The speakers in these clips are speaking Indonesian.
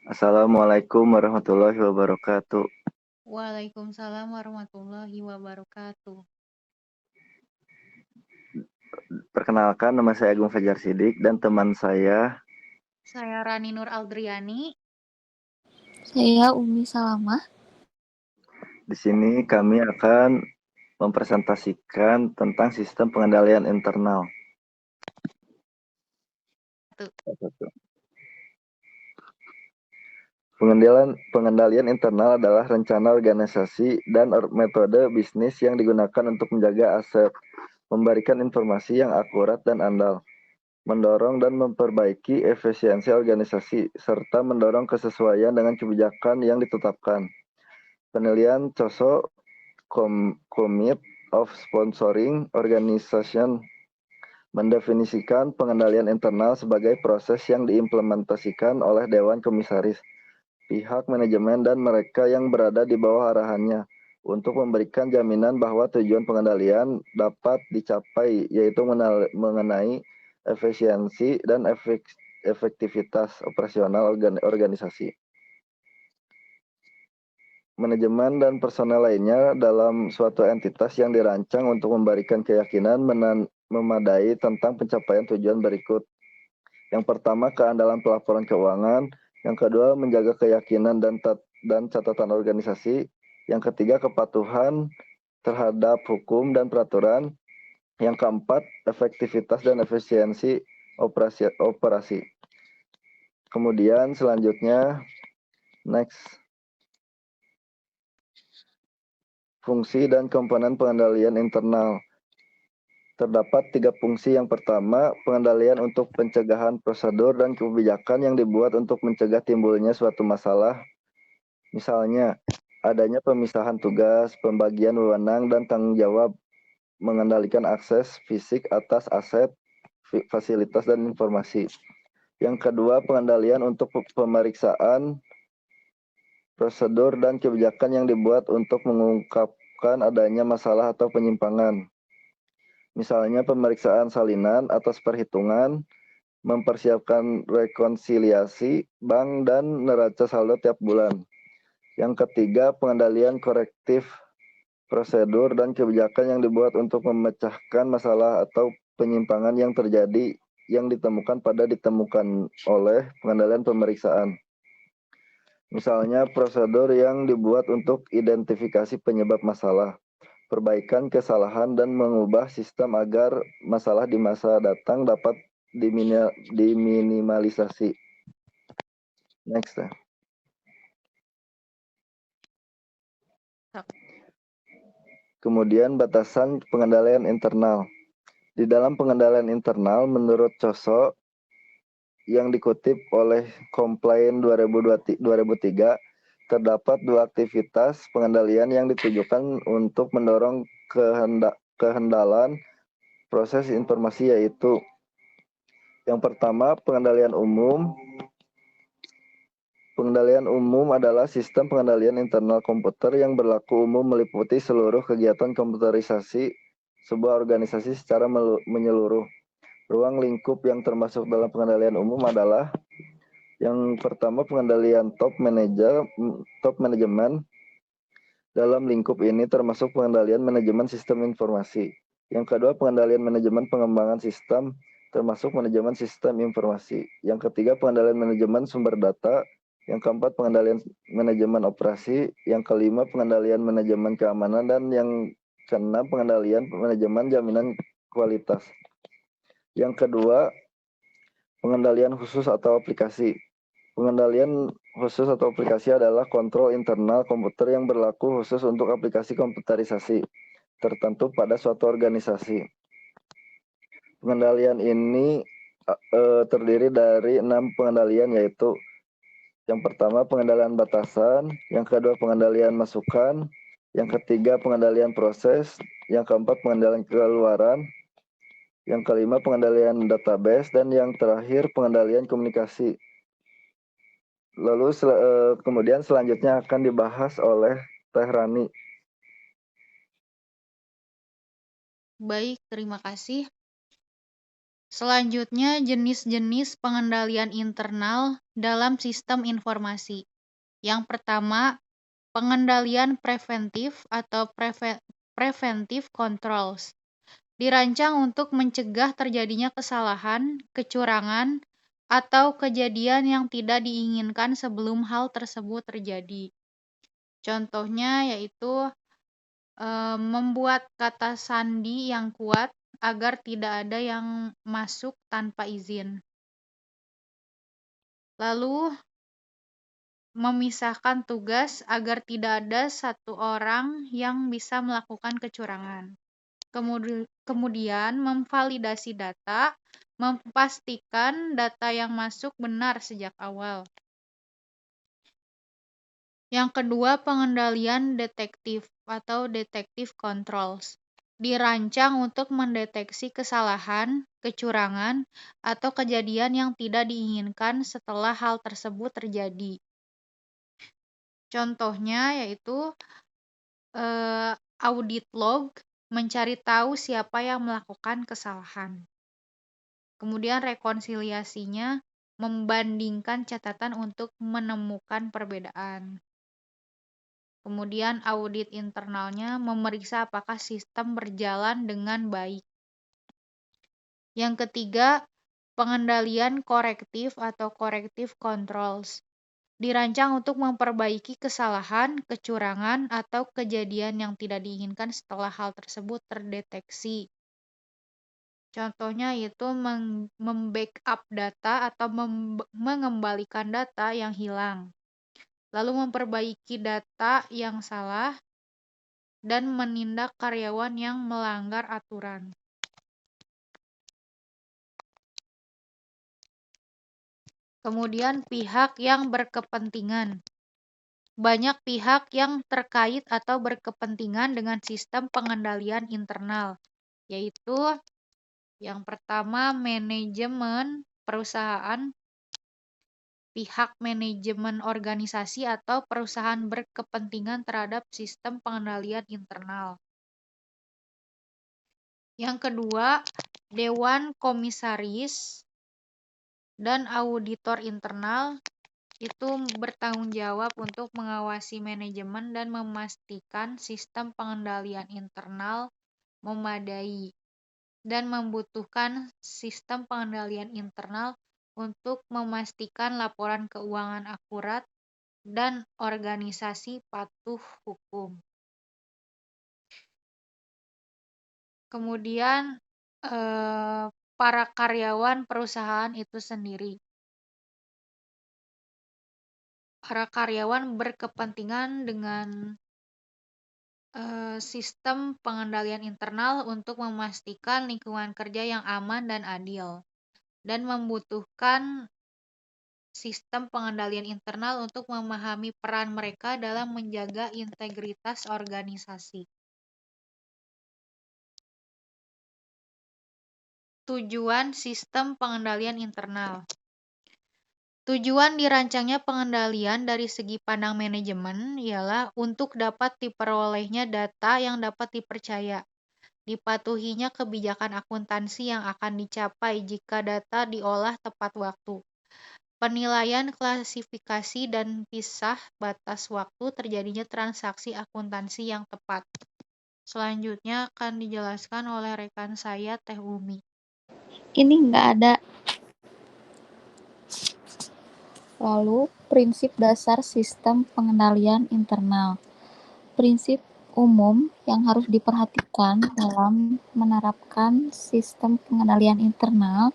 Assalamualaikum warahmatullahi wabarakatuh. Waalaikumsalam warahmatullahi wabarakatuh. Perkenalkan, nama saya Agung Fajar Sidik dan teman saya. Saya Rani Nur Aldriani. Saya Umi Salamah. Di sini kami akan mempresentasikan tentang sistem pengendalian internal. Pengendalian internal adalah rencana organisasi dan metode bisnis yang digunakan untuk menjaga aset, memberikan informasi yang akurat dan andal, mendorong dan memperbaiki efisiensi organisasi, serta mendorong kesesuaian dengan kebijakan yang ditetapkan. Penilaian COSO Commit of Sponsoring Organization mendefinisikan pengendalian internal sebagai proses yang diimplementasikan oleh Dewan Komisaris, pihak manajemen dan mereka yang berada di bawah arahannya untuk memberikan jaminan bahwa tujuan pengendalian dapat dicapai, yaitu mengenai efisiensi dan efektivitas operasional organisasi. Manajemen dan personel lainnya dalam suatu entitas yang dirancang untuk memberikan keyakinan memadai tentang pencapaian tujuan berikut. Yang pertama, keandalan pelaporan keuangan. Yang kedua, menjaga keyakinan dan catatan organisasi. Yang ketiga, kepatuhan terhadap hukum dan peraturan. Yang keempat, efektivitas dan efisiensi operasi. Kemudian selanjutnya, next. Fungsi dan komponen pengendalian internal. Terdapat 3 fungsi. Yang pertama, pengendalian untuk pencegahan prosedur dan kebijakan yang dibuat untuk mencegah timbulnya suatu masalah. Misalnya, adanya pemisahan tugas, pembagian wewenang, dan tanggung jawab mengendalikan akses fisik atas aset, fasilitas, dan informasi. Yang kedua, pengendalian untuk pemeriksaan prosedur dan kebijakan yang dibuat untuk mengungkapkan adanya masalah atau penyimpangan. Misalnya pemeriksaan salinan atas perhitungan, mempersiapkan rekonsiliasi bank dan neraca saldo tiap bulan. Yang ketiga, pengendalian korektif prosedur dan kebijakan yang dibuat untuk memecahkan masalah atau penyimpangan yang terjadi yang ditemukan oleh pengendalian pemeriksaan. Misalnya prosedur yang dibuat untuk identifikasi penyebab masalah, perbaikan kesalahan, dan mengubah sistem agar masalah di masa datang dapat diminimalisasi. Next. Kemudian batasan pengendalian internal. Di dalam pengendalian internal, menurut COSO yang dikutip oleh Complain 2003, terdapat 2 aktivitas pengendalian yang ditujukan untuk mendorong kehandalan proses informasi, yaitu yang pertama, pengendalian umum. Pengendalian umum adalah sistem pengendalian internal komputer yang berlaku umum meliputi seluruh kegiatan komputerisasi sebuah organisasi secara menyeluruh. Ruang lingkup yang termasuk dalam pengendalian umum adalah yang pertama, pengendalian top manajemen. Dalam lingkup ini termasuk pengendalian manajemen sistem informasi. Yang kedua, pengendalian manajemen pengembangan sistem, termasuk manajemen sistem informasi. Yang ketiga, pengendalian manajemen sumber data. Yang keempat, pengendalian manajemen operasi. Yang kelima, pengendalian manajemen keamanan. Dan yang keenam, pengendalian manajemen jaminan kualitas. Yang kedua, pengendalian khusus atau aplikasi. Pengendalian khusus atau aplikasi adalah kontrol internal komputer yang berlaku khusus untuk aplikasi komputerisasi tertentu pada suatu organisasi. Pengendalian ini terdiri dari 6 pengendalian, yaitu yang pertama, pengendalian batasan. Yang kedua, pengendalian masukan. Yang ketiga, pengendalian proses. Yang keempat, pengendalian keluaran. Yang kelima, pengendalian database. Dan yang terakhir, pengendalian komunikasi. Lalu kemudian selanjutnya akan dibahas oleh Teh Rani. Baik, terima kasih. Selanjutnya, jenis-jenis pengendalian internal dalam sistem informasi. Yang pertama, pengendalian preventif atau preventive controls. Dirancang untuk mencegah terjadinya kesalahan, kecurangan, atau kejadian yang tidak diinginkan sebelum hal tersebut terjadi. Contohnya yaitu membuat kata sandi yang kuat agar tidak ada yang masuk tanpa izin. Lalu memisahkan tugas agar tidak ada satu orang yang bisa melakukan kecurangan. Kemudian memvalidasi data, memastikan data yang masuk benar sejak awal. Yang kedua, pengendalian detektif atau detective controls. Dirancang untuk mendeteksi kesalahan, kecurangan, atau kejadian yang tidak diinginkan setelah hal tersebut terjadi. Contohnya yaitu audit log, mencari tahu siapa yang melakukan kesalahan. Kemudian rekonsiliasinya, membandingkan catatan untuk menemukan perbedaan. Kemudian audit internalnya memeriksa apakah sistem berjalan dengan baik. Yang ketiga, pengendalian korektif atau corrective controls. Dirancang untuk memperbaiki kesalahan, kecurangan, atau kejadian yang tidak diinginkan setelah hal tersebut terdeteksi. Contohnya yaitu membackup data atau mengembalikan data yang hilang. Lalu memperbaiki data yang salah, dan menindak karyawan yang melanggar aturan. Kemudian pihak yang berkepentingan. Banyak pihak yang terkait atau berkepentingan dengan sistem pengendalian internal, yaitu yang pertama manajemen perusahaan, pihak manajemen organisasi atau perusahaan berkepentingan terhadap sistem pengendalian internal. Yang kedua, Dewan Komisaris dan Auditor Internal itu bertanggung jawab untuk mengawasi manajemen dan memastikan sistem pengendalian internal memadai, dan membutuhkan sistem pengendalian internal untuk memastikan laporan keuangan akurat dan organisasi patuh hukum. Kemudian para karyawan perusahaan itu sendiri. Para karyawan berkepentingan dengan sistem pengendalian internal untuk memastikan lingkungan kerja yang aman dan adil, dan membutuhkan sistem pengendalian internal untuk memahami peran mereka dalam menjaga integritas organisasi. Tujuan sistem pengendalian internal. Tujuan dirancangnya pengendalian dari segi pandang manajemen ialah untuk dapat diperolehnya data yang dapat dipercaya, dipatuhinya kebijakan akuntansi yang akan dicapai jika data diolah tepat waktu, penilaian klasifikasi dan pisah batas waktu terjadinya transaksi akuntansi yang tepat. Selanjutnya akan dijelaskan oleh rekan saya, Teh Umi. Ini nggak ada. Lalu, prinsip dasar sistem pengendalian internal. Prinsip umum yang harus diperhatikan dalam menerapkan sistem pengendalian internal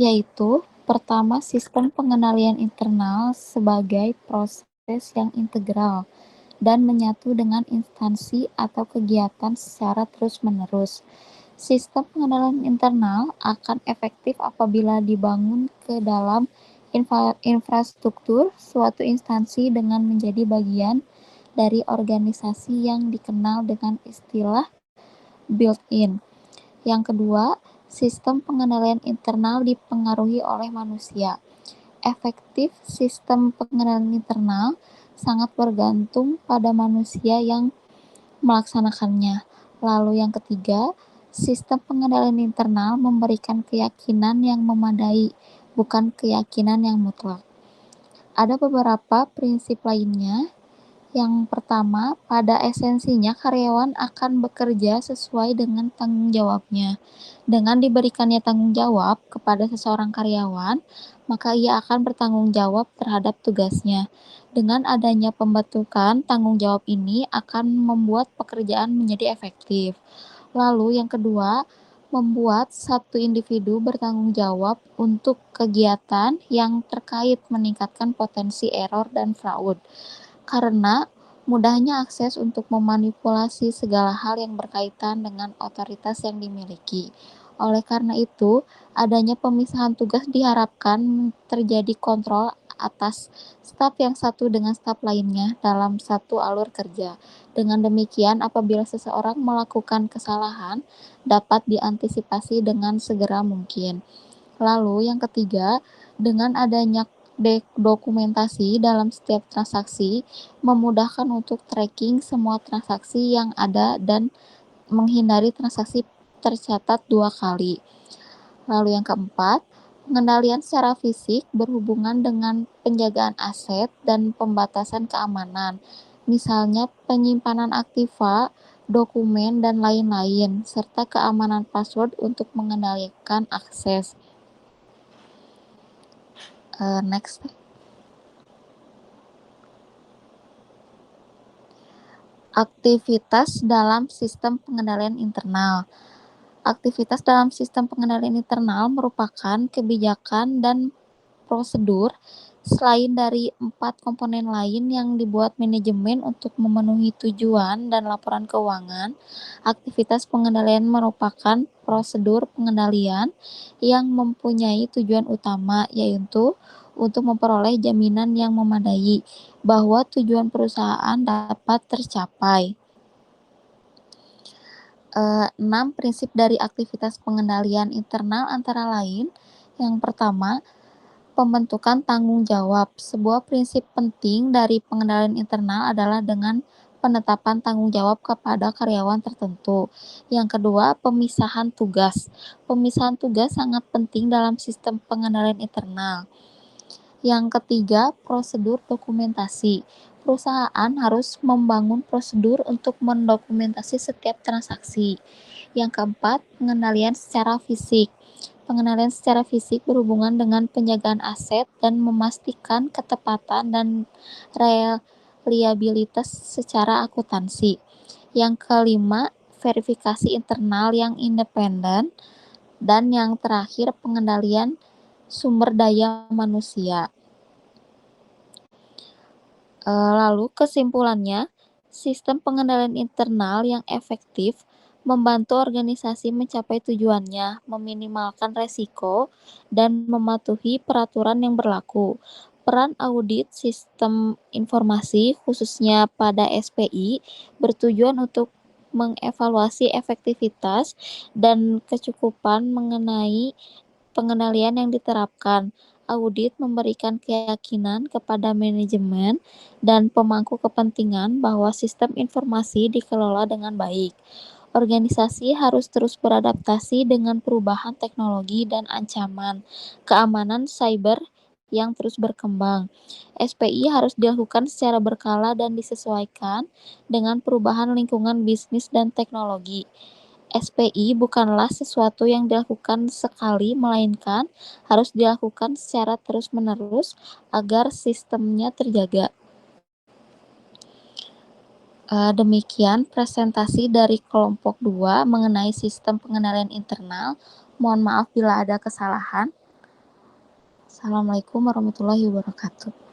yaitu pertama, sistem pengendalian internal sebagai proses yang integral dan menyatu dengan instansi atau kegiatan secara terus-menerus. Sistem pengendalian internal akan efektif apabila dibangun ke dalam infrastruktur suatu instansi dengan menjadi bagian dari organisasi yang dikenal dengan istilah built-in. Yang kedua, sistem pengendalian internal dipengaruhi oleh manusia. Efektif sistem pengendalian internal sangat bergantung pada manusia yang melaksanakannya. Lalu yang ketiga, Sistem pengendalian internal memberikan keyakinan yang memadai, bukan keyakinan yang mutlak. Ada beberapa prinsip lainnya. Yang pertama, pada esensinya karyawan akan bekerja sesuai dengan tanggung jawabnya. Dengan diberikannya tanggung jawab kepada seseorang karyawan, maka ia akan bertanggung jawab terhadap tugasnya. Dengan adanya pembentukan tanggung jawab ini akan membuat pekerjaan menjadi efektif. Lalu yang kedua, membuat satu individu bertanggung jawab untuk kegiatan yang terkait meningkatkan potensi error dan fraud. Karena mudahnya akses untuk memanipulasi segala hal yang berkaitan dengan otoritas yang dimiliki. Oleh karena itu, adanya pemisahan tugas diharapkan terjadi kontrol atas staf yang satu dengan staf lainnya dalam satu alur kerja. Dengan demikian, apabila seseorang melakukan kesalahan, dapat diantisipasi dengan segera mungkin. Lalu yang ketiga, dengan adanya dokumentasi dalam setiap transaksi, memudahkan untuk tracking semua transaksi yang ada dan menghindari transaksi tercatat 2 kali. Lalu yang keempat, pengendalian secara fisik berhubungan dengan penjagaan aset dan pembatasan keamanan, misalnya penyimpanan aktiva, dokumen, dan lain-lain, serta keamanan password untuk mengendalikan akses. Next. Aktivitas dalam sistem pengendalian internal. Aktivitas dalam sistem pengendalian internal merupakan kebijakan dan prosedur selain dari 4 komponen lain yang dibuat manajemen untuk memenuhi tujuan dan laporan keuangan. Aktivitas pengendalian merupakan prosedur pengendalian yang mempunyai tujuan utama, yaitu untuk memperoleh jaminan yang memadai bahwa tujuan perusahaan dapat tercapai. 6 prinsip dari aktivitas pengendalian internal antara lain, yang pertama, pembentukan tanggung jawab. Sebuah prinsip penting dari pengendalian internal adalah dengan penetapan tanggung jawab kepada karyawan tertentu. Yang kedua, pemisahan tugas. Pemisahan tugas sangat penting dalam sistem pengendalian internal. Yang ketiga, prosedur dokumentasi. Perusahaan harus membangun prosedur untuk mendokumentasi setiap transaksi. Yang keempat, pengendalian secara fisik. Pengendalian secara fisik berhubungan dengan penjagaan aset dan memastikan ketepatan dan reliabilitas secara akuntansi. Yang kelima, verifikasi internal yang independen. Dan yang terakhir, pengendalian sumber daya manusia. Lalu kesimpulannya, sistem pengendalian internal yang efektif membantu organisasi mencapai tujuannya, meminimalkan resiko, dan mematuhi peraturan yang berlaku. Peran audit sistem informasi, khususnya pada SPI, bertujuan untuk mengevaluasi efektivitas dan kecukupan mengenai pengendalian yang diterapkan. Audit memberikan keyakinan kepada manajemen dan pemangku kepentingan bahwa sistem informasi dikelola dengan baik. Organisasi harus terus beradaptasi dengan perubahan teknologi dan ancaman keamanan cyber yang terus berkembang. SPI harus dilakukan secara berkala dan disesuaikan dengan perubahan lingkungan bisnis dan teknologi. SPI bukanlah sesuatu yang dilakukan sekali, melainkan harus dilakukan secara terus-menerus agar sistemnya terjaga. Demikian presentasi dari kelompok 2 mengenai sistem pengendalian internal. Mohon maaf bila ada kesalahan. Assalamualaikum warahmatullahi wabarakatuh.